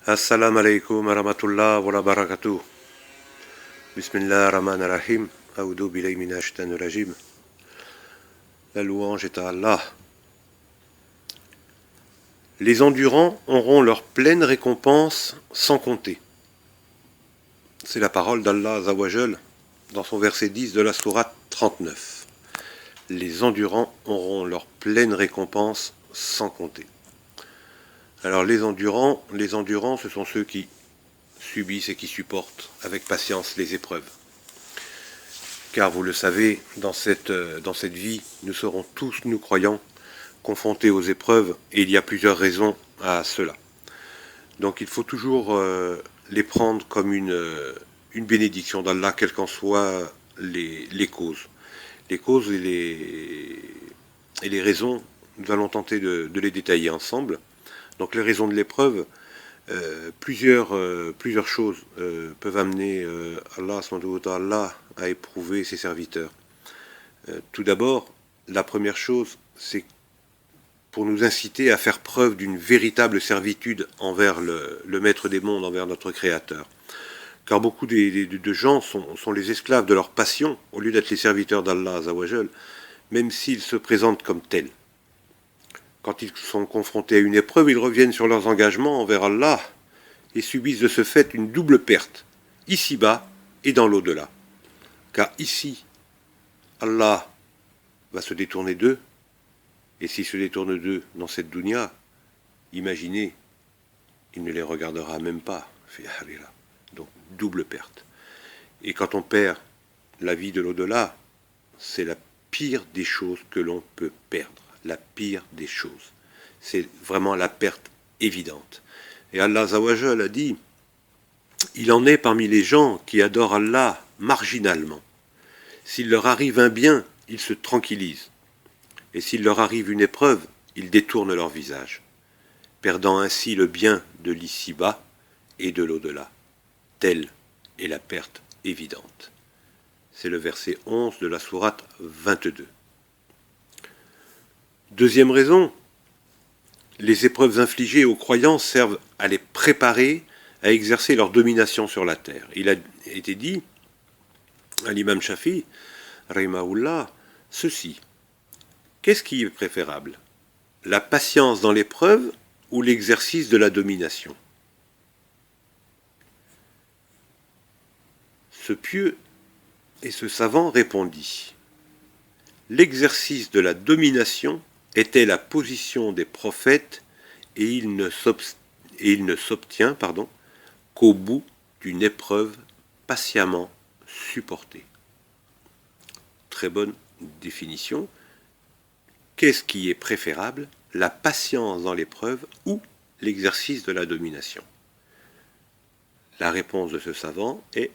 Assalamu alaikum wa rahmatullah wa barakatuh. Bismillah ar-Rahman ar-Rahim. Aoudou billahi minash shaitanir rajim. La louange est à Allah. Les endurants auront leur pleine récompense sans compter. C'est la parole d'Allah Azawajal dans son verset 10 de la sourate 39. Les endurants auront leur pleine récompense sans compter. Alors les endurants, ce sont ceux qui subissent et qui supportent avec patience les épreuves. Car vous le savez, dans cette vie, nous serons tous, nous croyants, confrontés aux épreuves, et il y a plusieurs raisons à cela. Donc il faut toujours les prendre comme une bénédiction d'Allah, quelles qu'en soient les causes. Les causes et les raisons, nous allons tenter de les détailler ensemble. Donc les raisons de l'épreuve, plusieurs choses peuvent amener Allah à éprouver ses serviteurs. Tout d'abord, la première chose, c'est pour nous inciter à faire preuve d'une véritable servitude envers le Maître des mondes, envers notre Créateur. Car beaucoup de gens sont les esclaves de leur passion, au lieu d'être les serviteurs d'Allah Azawajal, même s'ils se présentent comme tels. Quand ils sont confrontés à une épreuve, ils reviennent sur leurs engagements envers Allah et subissent de ce fait une double perte, ici-bas et dans l'au-delà. Car ici, Allah va se détourner d'eux, et s'il se détourne d'eux dans cette dunya, imaginez, il ne les regardera même pas. Donc, double perte. Et quand on perd la vie de l'au-delà, c'est la pire des choses que l'on peut perdre. La pire des choses. C'est vraiment la perte évidente. Et Allah Azawajal a dit, il en est parmi les gens qui adorent Allah marginalement. S'il leur arrive un bien, ils se tranquillisent. Et s'il leur arrive une épreuve, ils détournent leur visage, perdant ainsi le bien de l'ici-bas et de l'au-delà. Telle est la perte évidente. C'est le verset 11 de la sourate 22. Deuxième raison, les épreuves infligées aux croyants servent à les préparer à exercer leur domination sur la terre. Il a été dit à l'imam Shafi, Rahimahullah, ceci. Qu'est-ce qui est préférable? La patience dans l'épreuve ou l'exercice de la domination? Ce pieux et ce savant répondit, l'exercice de la domination était la position des prophètes et il ne s'obtient qu'au bout d'une épreuve patiemment supportée. Très bonne définition. Qu'est-ce qui est préférable? La patience dans l'épreuve ou l'exercice de la domination? La réponse de ce savant est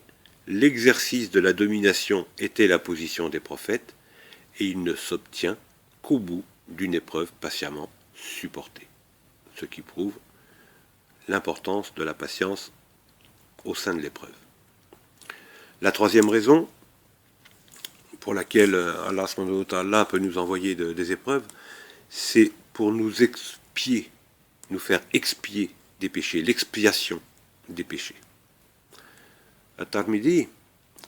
l'exercice de la domination était la position des prophètes et il ne s'obtient qu'au bout d'une épreuve patiemment supportée. Ce qui prouve l'importance de la patience au sein de l'épreuve. La troisième raison pour laquelle Allah subhanahu wa ta'ala peut nous envoyer des épreuves, c'est pour nous expier, nous faire expier des péchés, l'expiation des péchés. At-Tirmidhi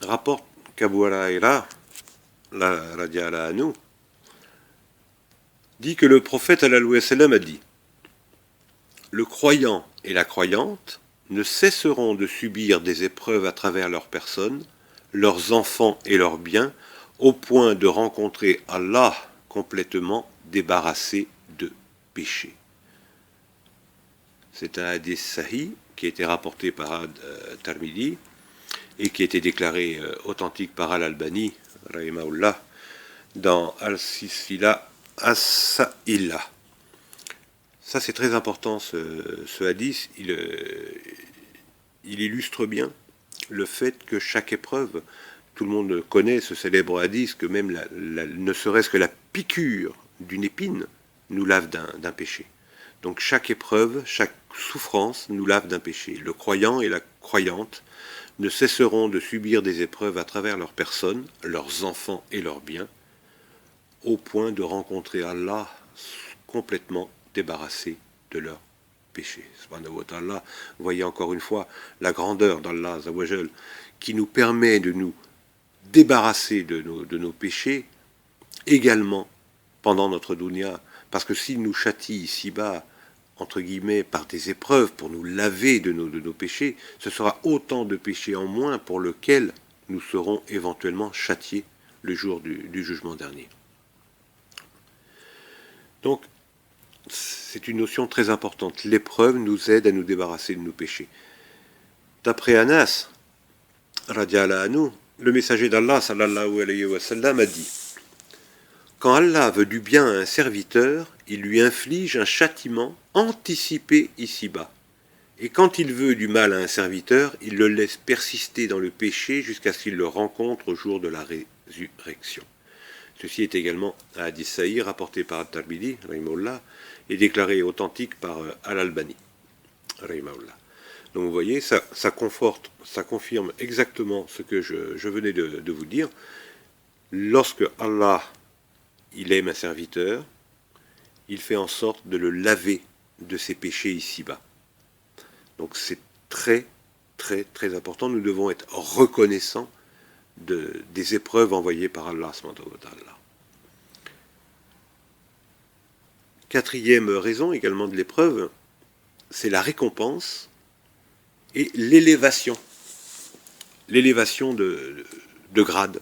rapporte qu'Abu Huraïra, radiallahu anhu, dit que le prophète sallallahu sallam a dit « Le croyant et la croyante ne cesseront de subir des épreuves à travers leur personne, leurs enfants et leurs biens, au point de rencontrer Allah complètement débarrassé de péché. » C'est un hadith sahih qui a été rapporté par Tirmidhi et qui a été déclaré authentique par Al-Albani, rahimahullah, dans Al-Sisila As-Sa'ila. Ça, c'est très important, ce hadith. Il illustre bien le fait que chaque épreuve, tout le monde connaît ce célèbre hadith, que même ne serait-ce que la piqûre d'une épine nous lave d'un péché. Donc chaque épreuve, chaque souffrance nous lave d'un péché. Le croyant et la croyante ne cesseront de subir des épreuves à travers leur personne, leurs enfants et leurs biens, au point de rencontrer Allah complètement débarrassé de leurs péché. Subhanahu wa ta'ala, vous voyez encore une fois la grandeur d'Allah Azawajal, qui nous permet de nous débarrasser de nos péchés également pendant notre dunya. Parce que s'il nous châtie ici-bas, entre guillemets, par des épreuves pour nous laver de nos péchés, ce sera autant de péchés en moins pour lesquels nous serons éventuellement châtiés le jour du jugement dernier. Donc, c'est une notion très importante. L'épreuve nous aide à nous débarrasser de nos péchés. D'après Anas, radiallahu anhu, le messager d'Allah, sallallahu alayhi wa sallam, a dit: quand Allah veut du bien à un serviteur, il lui inflige un châtiment anticipé ici-bas. Et quand il veut du mal à un serviteur, il le laisse persister dans le péché jusqu'à ce qu'il le rencontre au jour de la résurrection. Ceci est également un hadith sahih rapporté par At-Tirmidhi, rahimahullah, et déclaré authentique par Al-Albani, rahimahullah. Donc vous voyez, ça confirme exactement ce que je venais de vous dire. Lorsque Allah, il aime un serviteur, il fait en sorte de le laver de ses péchés ici-bas. Donc c'est très, très, très important. Nous devons être reconnaissants des épreuves envoyées par Allah. Quatrième raison également de l'épreuve, c'est la récompense et l'élévation. L'élévation de grade,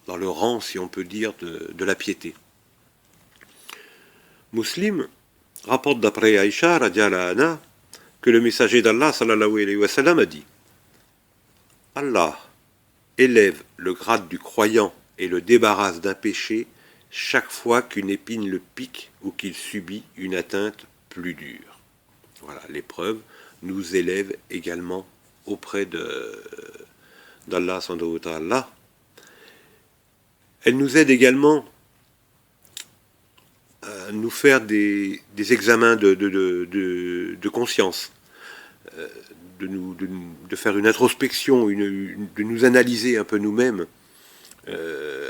dans le rang, si on peut dire, de la piété. Muslim rapporte d'après Aïcha, radiallahu anha, que le messager d'Allah, sallallahu alayhi wa sallam, a dit: Allah élève le grade du croyant et le débarrasse d'un péché chaque fois qu'une épine le pique ou qu'il subit une atteinte plus dure. Voilà, l'épreuve nous élève également auprès d'Allah subhanahu wa ta'ala. Elle nous aide également à nous faire des examens de conscience, de faire une introspection, de nous analyser un peu nous-mêmes,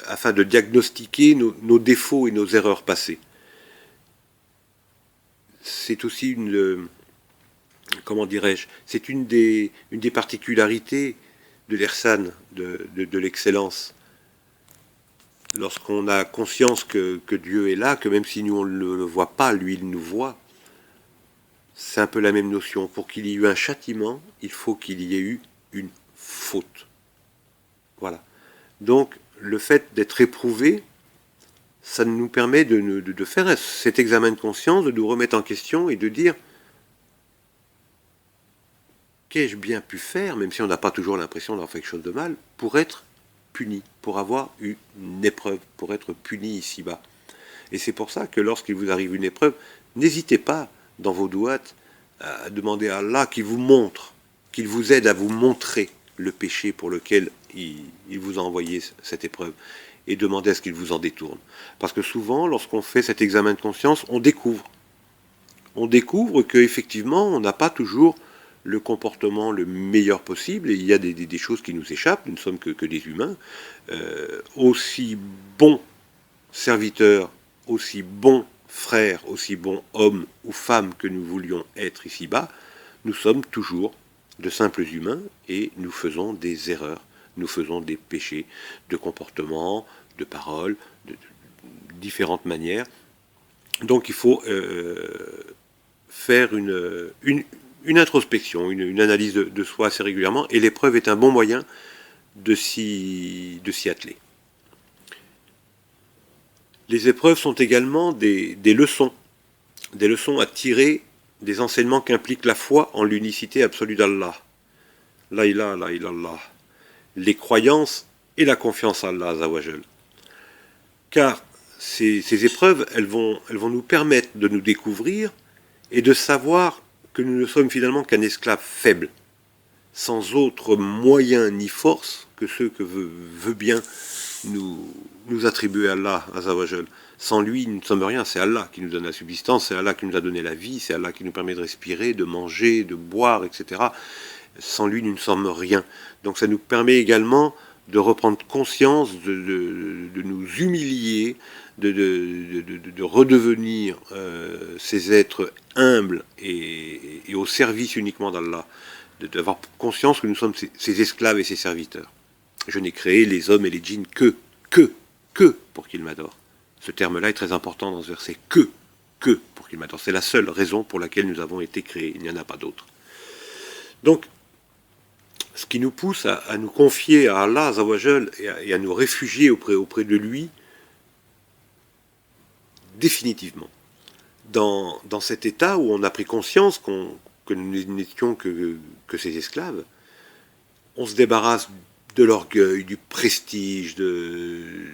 afin de diagnostiquer nos défauts et nos erreurs passées. C'est aussi comment dirais-je, c'est une des particularités de l'Ihsan, de l'excellence. Lorsqu'on a conscience que Dieu est là, que même si nous on ne le voit pas, lui il nous voit, c'est un peu la même notion. Pour qu'il y ait eu un châtiment, il faut qu'il y ait eu une faute. Voilà. Donc, le fait d'être éprouvé, ça nous permet de faire cet examen de conscience, de nous remettre en question et de dire: qu'ai-je bien pu faire, même si on n'a pas toujours l'impression d'avoir fait quelque chose de mal, pour être puni, pour avoir eu une épreuve, pour être puni ici-bas. Et c'est pour ça que lorsqu'il vous arrive une épreuve, n'hésitez pas dans vos douats à demander à Allah qu'il vous montre, qu'il vous aide à vous montrer le péché pour lequel il vous a envoyé cette épreuve, et demandez à ce qu'il vous en détourne. Parce que souvent, lorsqu'on fait cet examen de conscience, on découvre qu'effectivement, on n'a pas toujours le comportement le meilleur possible, et il y a des choses qui nous échappent, nous ne sommes que des humains, aussi bons serviteurs, aussi bons frères, aussi bons hommes ou femmes que nous voulions être ici-bas, nous sommes toujours de simples humains, et nous faisons des erreurs, nous faisons des péchés de comportement, de parole, de différentes manières. Donc il faut faire une introspection, une analyse de soi assez régulièrement, et l'épreuve est un bon moyen de s'y atteler. Les épreuves sont également des leçons à tirer des enseignements qu'implique la foi en l'unicité absolue d'Allah. La ilaha illallah. Les croyances et la confiance en Allah Azawajal. Car ces épreuves, elles vont nous permettre de nous découvrir et de savoir que nous ne sommes finalement qu'un esclave faible, sans autre moyen ni force que ceux que veut bien nous attribuer Allah Azawajal. Sans lui, nous ne sommes rien, c'est Allah qui nous donne la subsistance, c'est Allah qui nous a donné la vie, c'est Allah qui nous permet de respirer, de manger, de boire, etc. Sans lui, nous ne sommes rien. Donc ça nous permet également de reprendre conscience, de nous humilier, de redevenir ces êtres humbles et au service uniquement d'Allah, d'avoir conscience que nous sommes ses esclaves et ses serviteurs. Je n'ai créé les hommes et les djinns que pour qu'ils m'adorent. Ce terme-là est très important dans ce verset, que pour qu'ils m'adorent. C'est la seule raison pour laquelle nous avons été créés, il n'y en a pas d'autre. Donc, ce qui nous pousse à nous confier à Allah Azawajal et à nous réfugier auprès de lui, définitivement. Dans cet état où on a pris conscience que nous n'étions que ses esclaves, on se débarrasse de l'orgueil, du prestige, de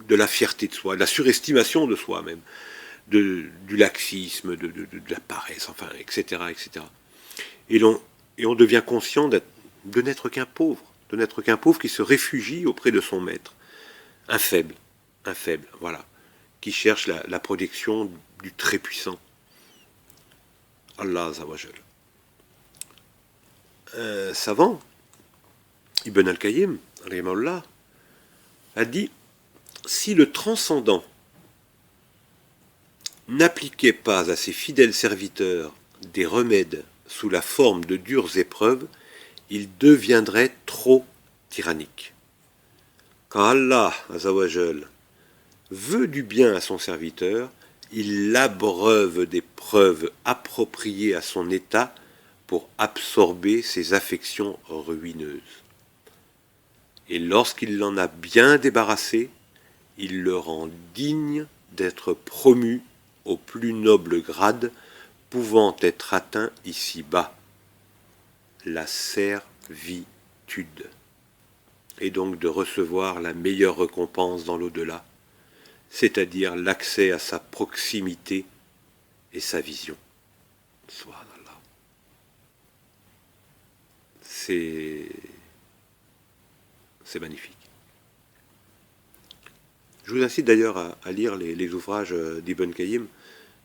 la fierté de soi, de la surestimation de soi même, du laxisme, de la paresse, enfin, etc. etc. Et on devient conscient de n'être qu'un pauvre, qui se réfugie auprès de son maître, un faible, voilà, qui cherche la protection du très puissant, Allah Azawajal. Un savant, Ibn al-Qayyim, a dit « Si le transcendant n'appliquait pas à ses fidèles serviteurs des remèdes sous la forme de dures épreuves, il deviendrait trop tyrannique. Quand Allah Azawajal veut du bien à son serviteur, il l'abreuve d'épreuves appropriées à son état pour absorber ses affections ruineuses. Et lorsqu'il l'en a bien débarrassé, il le rend digne d'être promu au plus noble grade pouvant être atteint ici-bas, la servitude, et donc de recevoir la meilleure récompense dans l'au-delà, c'est-à-dire l'accès à sa proximité et sa vision. Subhanallah. C'est magnifique. Je vous incite d'ailleurs à lire les ouvrages d'Ibn Qayyim.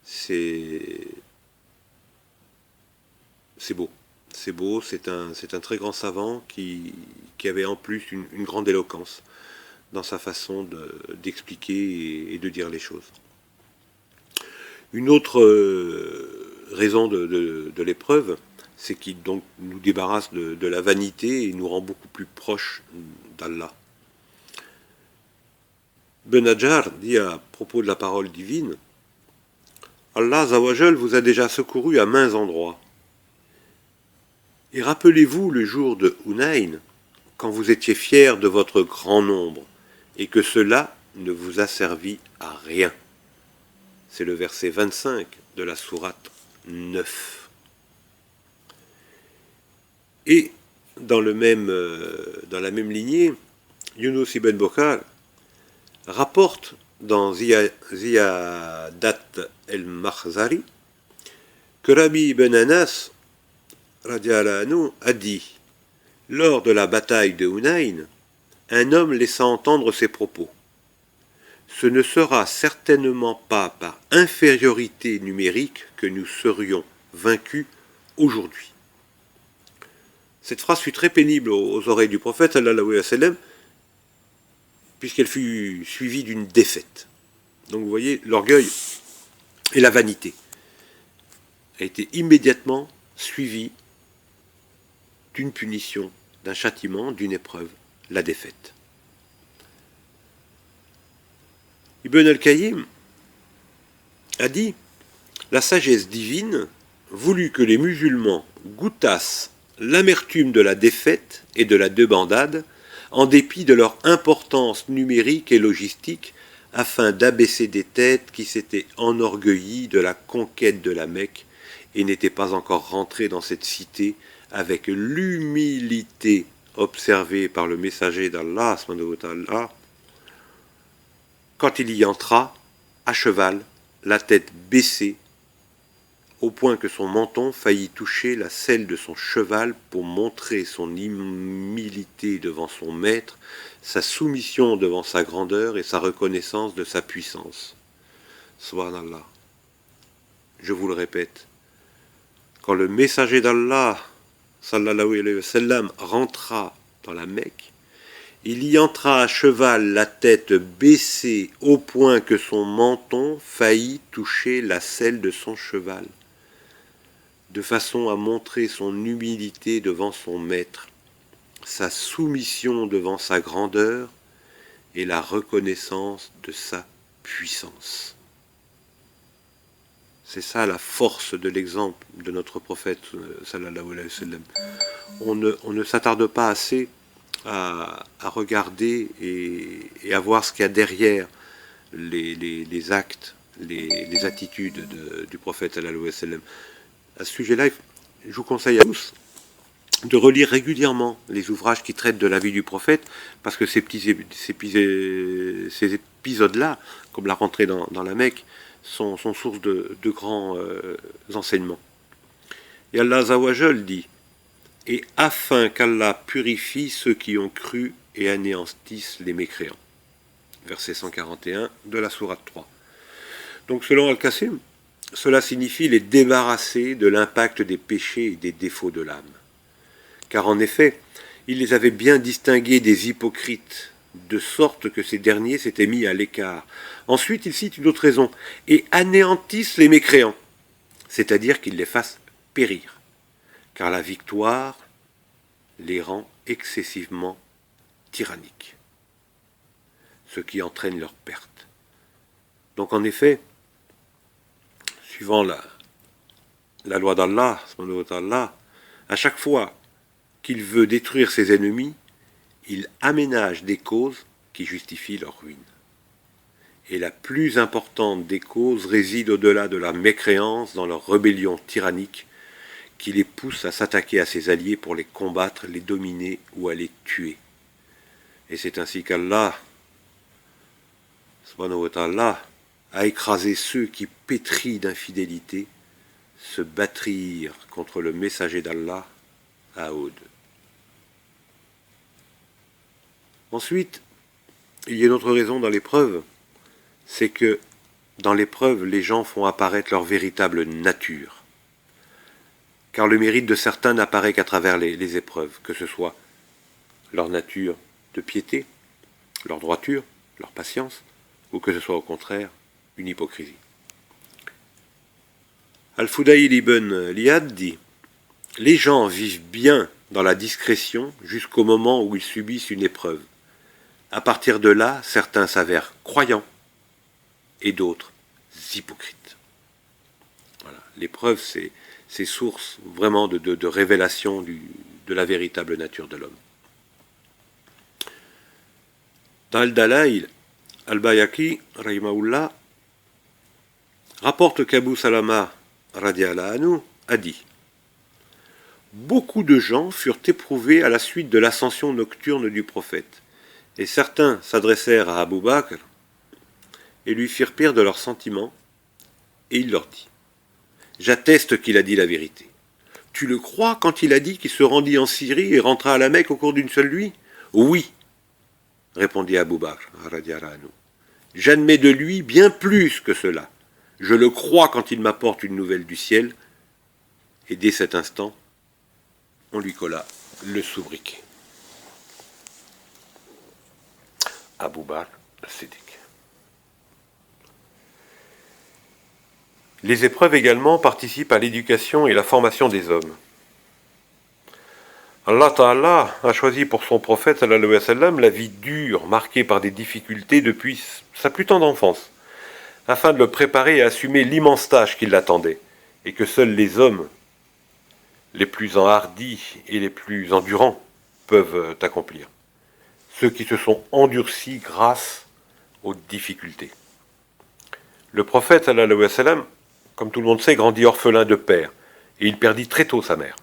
C'est beau. C'est beau, c'est un très grand savant qui avait en plus une grande éloquence dans sa façon d'expliquer et de dire les choses. Une autre raison de l'épreuve, c'est qu'il donc nous débarrasse de la vanité et nous rend beaucoup plus proches d'Allah. Ben Hajar dit à propos de la parole divine, Allah Azawajal vous a déjà secouru à maints endroits. Et rappelez-vous le jour de Hunayn, quand vous étiez fiers de votre grand nombre, et que cela ne vous a servi à rien. C'est le verset 25 de la sourate 9. Et dans la même lignée, Yunus ibn Bokhar rapporte dans Ziyadat el-Makhzari que Rabbi ibn Anas a dit, lors de la bataille de Hunayn, un homme laissa entendre ses propos. Ce ne sera certainement pas par infériorité numérique que nous serions vaincus aujourd'hui. Cette phrase fut très pénible aux oreilles du prophète, sallallahu alayhi wa sallam, puisqu'elle fut suivie d'une défaite. Donc vous voyez, l'orgueil et la vanité a été immédiatement suivi d'une punition, d'un châtiment, d'une épreuve, la défaite. Ibn al-Qayyim a dit « La sagesse divine voulut que les musulmans goûtassent l'amertume de la défaite et de la débandade en dépit de leur importance numérique et logistique afin d'abaisser des têtes qui s'étaient enorgueillies de la conquête de la Mecque et n'étaient pas encore rentrées dans cette cité avec l'humilité observée par le messager d'Allah, quand il y entra, à cheval, la tête baissée, au point que son menton faillit toucher la selle de son cheval pour montrer son humilité devant son maître, sa soumission devant sa grandeur et sa reconnaissance de sa puissance. Subhanallah. Je vous le répète, quand le messager d'Allah, sallallahu alayhi wa sallam, rentra dans la Mecque, Il y entra à cheval la tête baissée au point que son menton faillit toucher la selle de son cheval, de façon à montrer son humilité devant son maître, sa soumission devant sa grandeur et la reconnaissance de sa puissance. C'est ça la force de l'exemple de notre prophète, sallallahu alayhi wa sallam. On ne s'attarde pas assez à regarder et à voir ce qu'il y a derrière les actes, les attitudes du prophète, sallallahu alayhi wa sallam. À ce sujet-là, je vous conseille à tous de relire régulièrement les ouvrages qui traitent de la vie du prophète, parce que ces épisodes-là, comme la rentrée dans la Mecque, sont source de grands enseignements. Et Allah Azawajal dit « Et afin qu'Allah purifie ceux qui ont cru et anéantisse les mécréants » verset 141 de la sourate 3. Donc selon Al-Qasim, cela signifie les débarrasser de l'impact des péchés et des défauts de l'âme. Car en effet, il les avait bien distingués des hypocrites, de sorte que ces derniers s'étaient mis à l'écart. Ensuite, il cite une autre raison, et anéantissent les mécréants, c'est-à-dire qu'ils les fassent périr, car la victoire les rend excessivement tyranniques, ce qui entraîne leur perte. Donc en effet, suivant la loi d'Allah, à chaque fois qu'il veut détruire ses ennemis, il aménage des causes qui justifient leur ruine. Et la plus importante des causes réside au-delà de la mécréance dans leur rébellion tyrannique qui les pousse à s'attaquer à ses alliés pour les combattre, les dominer ou à les tuer. Et c'est ainsi qu'Allah, subhanahu wa ta'ala, a écrasé ceux qui, pétris d'infidélité, se battirent contre le messager d'Allah à Aoud. Ensuite, il y a une autre raison dans l'épreuve, c'est que dans l'épreuve, les gens font apparaître leur véritable nature. Car le mérite de certains n'apparaît qu'à travers les épreuves, que ce soit leur nature de piété, leur droiture, leur patience, ou que ce soit au contraire une hypocrisie. Al-Fudayl ibn Liyad dit « Les gens vivent bien dans la discrétion jusqu'au moment où ils subissent une épreuve. À partir de là, certains s'avèrent croyants et d'autres hypocrites. » Voilà. L'épreuve, c'est source vraiment de révélation de la véritable nature de l'homme. Dans Al-Dalaïl, Al-Bayaki, rahimahullah, rapporte qu'Abu Salama, radiallahu anhu, a dit « Beaucoup de gens furent éprouvés à la suite de l'ascension nocturne du prophète, et certains s'adressèrent à Abu Bakr et lui firent pire de leurs sentiments, et il leur dit « J'atteste qu'il a dit la vérité. Tu le crois quand il a dit qu'il se rendit en Syrie et rentra à la Mecque au cours d'une seule nuit ? Oui, répondit Abu Bakr, radiallahu anhu. J'admets de lui bien plus que cela. Je le crois quand il m'apporte une nouvelle du ciel. Et dès cet instant, on lui colla le sobriquet. Abu Bakr Siddiq. Les épreuves également participent à l'éducation et la formation des hommes. Allah Ta'ala a choisi pour son prophète sallallahu alayhi wa sallam la vie dure, marquée par des difficultés depuis sa plus tendre enfance, afin de le préparer à assumer l'immense tâche qui l'attendait, et que seuls les hommes les plus enhardis et les plus endurants peuvent accomplir, ceux qui se sont endurcis grâce aux difficultés. Le prophète sallallahu alayhi wa sallam, comme tout le monde sait, grandit orphelin de père, et il perdit très tôt sa mère.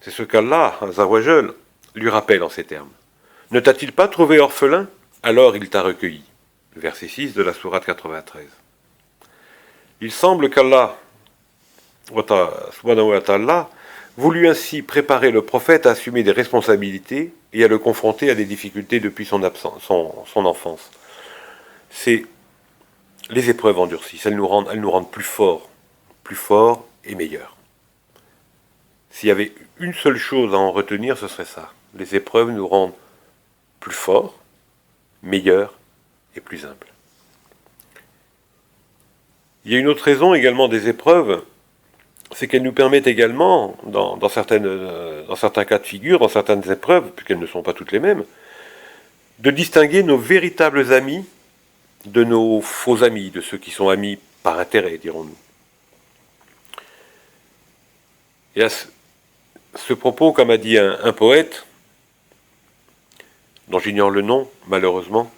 C'est ce qu'Allah, Azawajal, lui rappelle en ces termes. Ne t'a-t-il pas trouvé orphelin ? Alors il t'a recueilli. Verset 6 de la sourate 93. Il semble qu'Allah, subhanahu wa ta'ala, voulut ainsi préparer le prophète à assumer des responsabilités et à le confronter à des difficultés depuis son enfance. C'est les épreuves endurcies, elles nous rendent plus forts et meilleurs. S'il y avait une seule chose à en retenir, ce serait ça. Les épreuves nous rendent plus fort, meilleur et plus humble. Il y a une autre raison également des épreuves, c'est qu'elles nous permettent également, dans certains cas de figure, dans certaines épreuves, puisqu'elles ne sont pas toutes les mêmes, de distinguer nos véritables amis de nos faux amis, de ceux qui sont amis par intérêt, dirons-nous. Et à ce propos, comme a dit un poète, dont j'ignore le nom, malheureusement,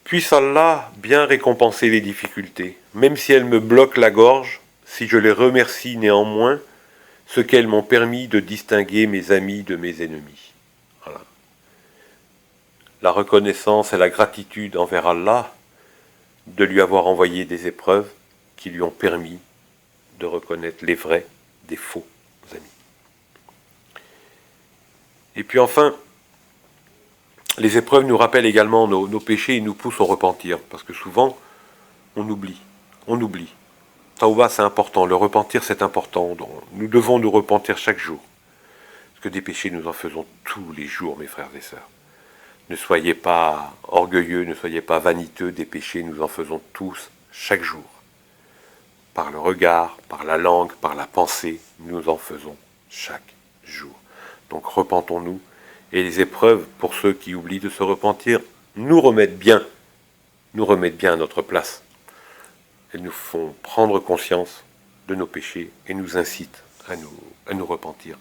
puisse Allah bien récompenser les difficultés, même si elles me bloquent la gorge, si je les remercie néanmoins, ce qu'elles m'ont permis de distinguer mes amis de mes ennemis. Voilà. La reconnaissance et la gratitude envers Allah de lui avoir envoyé des épreuves qui lui ont permis de reconnaître les vrais des faux amis. Et puis enfin, les épreuves nous rappellent également nos péchés et nous poussent au repentir, parce que souvent, on oublie. Tawba, c'est important, le repentir, c'est important. Nous devons nous repentir chaque jour. Parce que des péchés, nous en faisons tous les jours, mes frères et sœurs. Ne soyez pas orgueilleux, ne soyez pas vaniteux, des péchés, nous en faisons tous chaque jour. Par le regard, par la langue, par la pensée, nous en faisons chaque jour. Donc repentons-nous, et les épreuves, pour ceux qui oublient de se repentir, nous remettent bien à notre place. Elles nous font prendre conscience de nos péchés et nous incitent à nous repentir.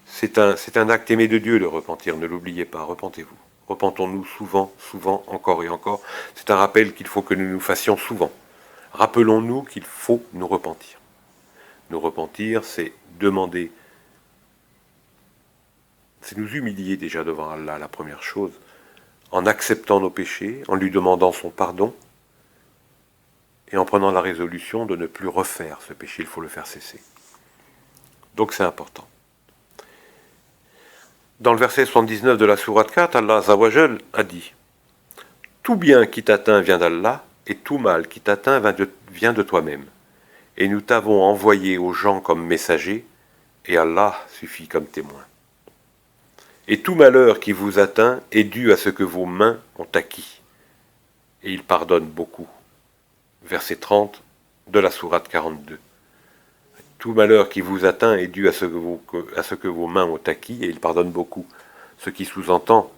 C'est un acte aimé de Dieu, le repentir, ne l'oubliez pas, repentez-vous. Repentons-nous souvent, encore et encore. C'est un rappel qu'il faut que nous nous fassions souvent. Rappelons-nous qu'il faut nous repentir. Nous repentir, c'est demander, c'est nous humilier déjà devant Allah, la première chose, en acceptant nos péchés, en lui demandant son pardon, et en prenant la résolution de ne plus refaire ce péché, il faut le faire cesser. Donc c'est important. Dans le verset 79 de la sourate 4, Allah Azzawajal a dit « Tout bien qui t'atteint vient d'Allah, et tout mal qui t'atteint vient de toi-même. Et nous t'avons envoyé aux gens comme messager, et Allah suffit comme témoin. Et tout malheur qui vous atteint est dû à ce que vos mains ont acquis, et il pardonne beaucoup. » Verset 30 de la sourate 42. Tout malheur qui vous atteint est dû à ce que vos mains ont acquis, et il pardonne beaucoup. Ce qui sous-entend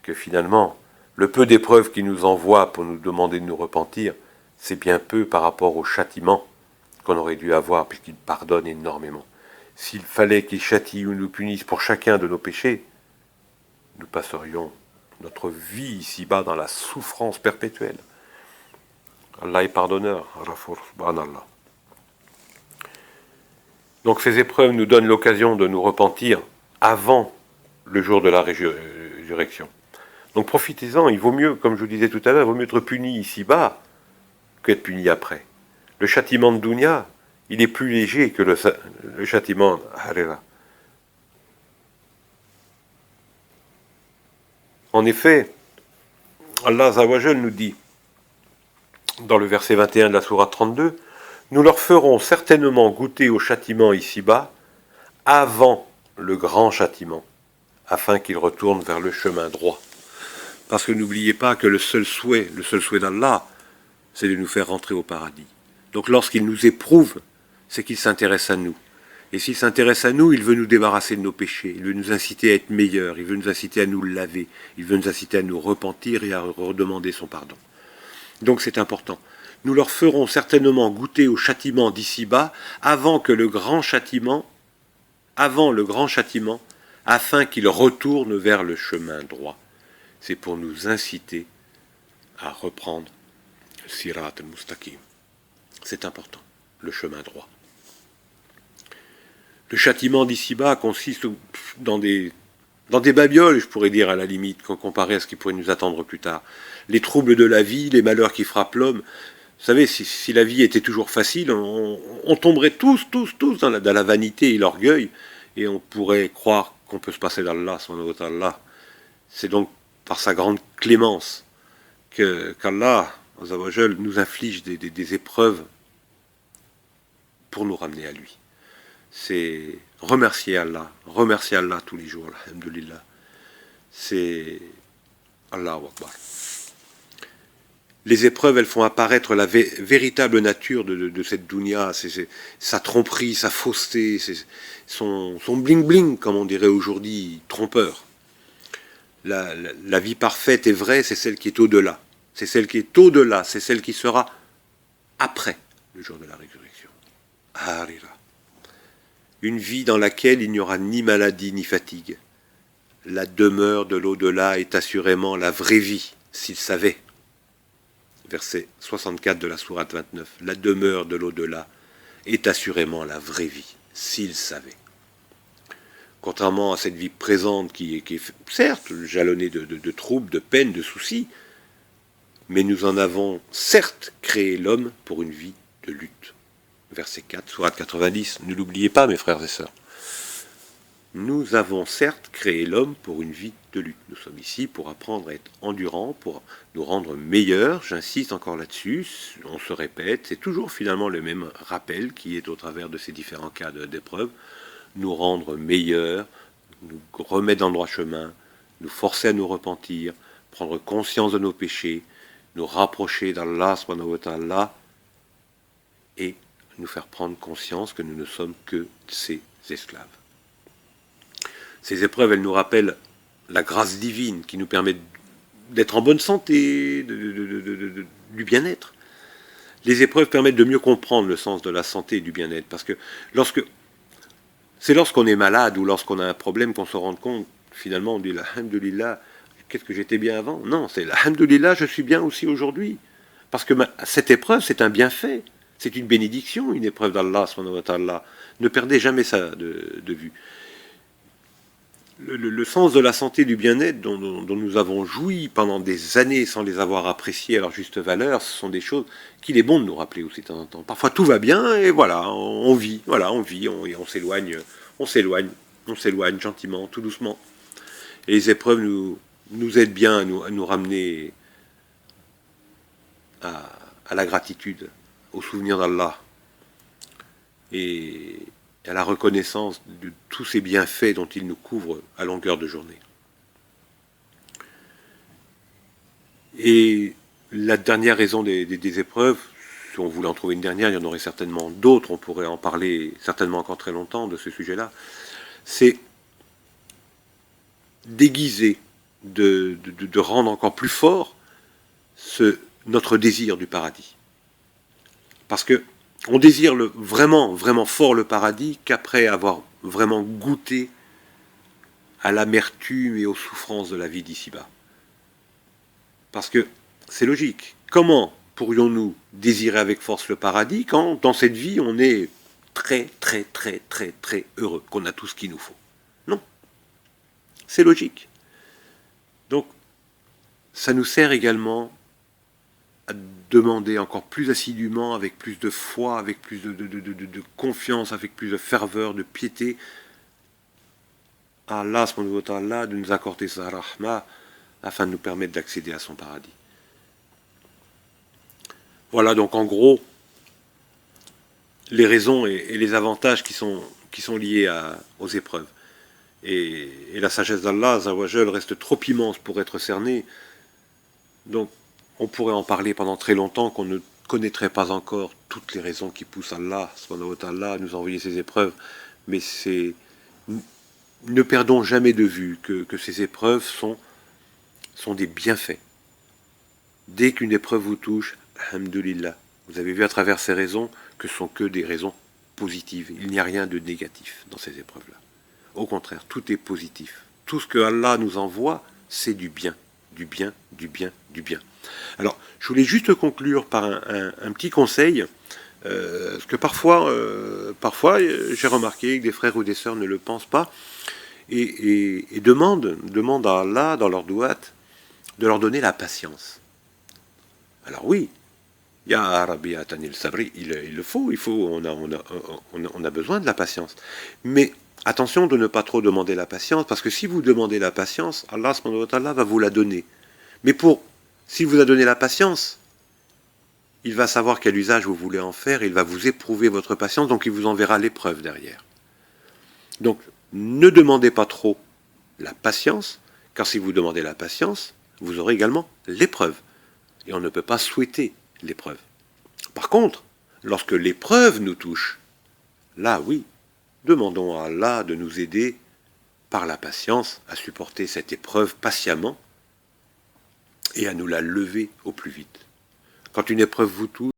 que finalement, le peu d'épreuves qu'il nous envoie pour nous demander de nous repentir, c'est bien peu par rapport au châtiment qu'on aurait dû avoir, puisqu'il pardonne énormément. S'il fallait qu'il châtie ou nous punisse pour chacun de nos péchés, nous passerions notre vie ici-bas dans la souffrance perpétuelle. Allah est pardonneur, subhanallah. Donc ces épreuves nous donnent l'occasion de nous repentir avant le jour de la résurrection. Donc profitez-en, il vaut mieux, comme je vous disais tout à l'heure, il vaut mieux être puni ici-bas qu'être puni après. Le châtiment de Dunya, il est plus léger que le châtiment d'Harira. En effet, Allah Azzawajal nous dit, dans le verset 21 de la sourate 32, nous leur ferons certainement goûter au châtiment ici-bas avant le grand châtiment, afin qu'ils retournent vers le chemin droit. Parce que n'oubliez pas que le seul souhait d'Allah, c'est de nous faire rentrer au paradis. Donc lorsqu'il nous éprouve, c'est qu'il s'intéresse à nous. Et s'il s'intéresse à nous, il veut nous débarrasser de nos péchés, il veut nous inciter à être meilleurs, il veut nous inciter à nous laver, il veut nous inciter à nous repentir et à redemander son pardon. Donc c'est important. Nous leur ferons certainement goûter au châtiment d'ici-bas avant le grand châtiment, afin qu'ils retournent vers le chemin droit. C'est pour nous inciter à reprendre le sirat al-mustaqim. C'est important, le chemin droit. Le châtiment d'ici-bas consiste dans des babioles, je pourrais dire à la limite, comparé à ce qui pourrait nous attendre plus tard. Les troubles de la vie, les malheurs qui frappent l'homme. Vous savez, si la vie était toujours facile, on tomberait tous dans la vanité et l'orgueil, et on pourrait croire qu'on peut se passer d'Allah, Allah. C'est donc par sa grande clémence qu'Allah nous inflige des épreuves pour nous ramener à lui. C'est remercier Allah tous les jours, alhamdulillah. c'est Allahu Akbar. Les épreuves, elles font apparaître la véritable nature de cette dunya, sa tromperie, sa fausseté, son bling-bling, comme on dirait aujourd'hui, trompeur. La vie parfaite et vraie, c'est celle qui est au-delà. C'est celle qui est au-delà, c'est celle qui sera après le jour de la résurrection. Harira. Une vie dans laquelle il n'y aura ni maladie ni fatigue. La demeure de l'au-delà est assurément la vraie vie, s'il savait. Verset 64 de la sourate 29. La demeure de l'au-delà est assurément la vraie vie, s'il savait. Contrairement à cette vie présente qui est certes jalonnée de troubles, de peines, de soucis, mais nous en avons certes créé l'homme pour une vie de lutte. Verset 4, sourate 90. Ne l'oubliez pas, mes frères et sœurs. Nous avons certes créé l'homme pour une vie de lutte. Nous sommes ici pour apprendre à être endurants, pour nous rendre meilleurs. J'insiste encore là-dessus, on se répète, c'est toujours finalement le même rappel qui est au travers de ces différents cas d'épreuve. Nous rendre meilleurs, nous remettre dans le droit chemin, nous forcer à nous repentir, prendre conscience de nos péchés, nous rapprocher d'Allah subhanahu wa ta'ala et nous faire prendre conscience que nous ne sommes que ses esclaves. Ces épreuves, elles nous rappellent la grâce divine qui nous permet d'être en bonne santé, du bien-être. Les épreuves permettent de mieux comprendre le sens de la santé et du bien-être, parce que c'est lorsqu'on est malade ou lorsqu'on a un problème qu'on se rend compte, finalement on dit alhamdulillah, qu'est-ce que j'étais bien avant? Non, c'est alhamdulillah, je suis bien aussi aujourd'hui. Parce que cette épreuve, c'est un bienfait, c'est une bénédiction, une épreuve d'Allah subhanahu wa ta'ala. Ne perdez jamais ça de vue. Le sens de la santé et du bien-être dont nous avons joui pendant des années sans les avoir appréciés à leur juste valeur, ce sont des choses qu'il est bon de nous rappeler aussi de temps en temps. Parfois tout va bien et voilà, on vit, on s'éloigne gentiment, tout doucement. Et les épreuves nous aident bien à nous ramener à la gratitude, au souvenir d'Allah et à la reconnaissance de tous ces bienfaits dont il nous couvre à longueur de journée. Et la dernière raison des épreuves, si on voulait en trouver une dernière, il y en aurait certainement d'autres, on pourrait en parler certainement encore très longtemps de ce sujet-là, c'est déguiser, de rendre encore plus fort notre désir du paradis. Parce que on désire vraiment, vraiment fort le paradis qu'après avoir vraiment goûté à l'amertume et aux souffrances de la vie d'ici-bas. Parce que c'est logique. Comment pourrions-nous désirer avec force le paradis quand dans cette vie on est très, très, très, très, très heureux, qu'on a tout ce qu'il nous faut? Non. C'est logique. Donc, ça nous sert également à demander encore plus assidûment, avec plus de foi, avec plus de confiance, avec plus de ferveur, de piété, à Allah subhanahu wa ta'ala de nous accorder sa rahma afin de nous permettre d'accéder à son paradis. Voilà donc en gros les raisons et les avantages qui sont liés aux épreuves. Et la sagesse d'Allah Azawajal reste trop immense pour être cernée. Donc on pourrait en parler pendant très longtemps, qu'on ne connaîtrait pas encore toutes les raisons qui poussent Allah subhanahu wa ta'ala à nous envoyer ces épreuves. Mais ne perdons jamais de vue que ces épreuves sont des bienfaits. Dès qu'une épreuve vous touche, alhamdulillah, vous avez vu à travers ces raisons que ce sont que des raisons positives. Il n'y a rien de négatif dans ces épreuves-là. Au contraire, tout est positif. Tout ce que Allah nous envoie, c'est du bien, du bien, du bien, du bien. Alors, je voulais juste conclure par un petit conseil, parce que parfois j'ai remarqué que des frères ou des sœurs ne le pensent pas, et demandent à Allah, dans leur douat, de leur donner la patience. Alors oui, Ya Rabbi Atanil Sabri, il le faut, on a besoin de la patience. Mais attention de ne pas trop demander la patience, parce que si vous demandez la patience, Allah subhanahu wa ta'ala va vous la donner. Mais s'il vous a donné la patience, il va savoir quel usage vous voulez en faire, il va vous éprouver votre patience, donc il vous enverra l'épreuve derrière. Donc, ne demandez pas trop la patience, Car si vous demandez la patience, vous aurez également l'épreuve. Et on ne peut pas souhaiter l'épreuve. Par contre, lorsque l'épreuve nous touche, là oui, demandons à Allah de nous aider par la patience à supporter cette épreuve patiemment et à nous la lever au plus vite. Quand une épreuve vous touche,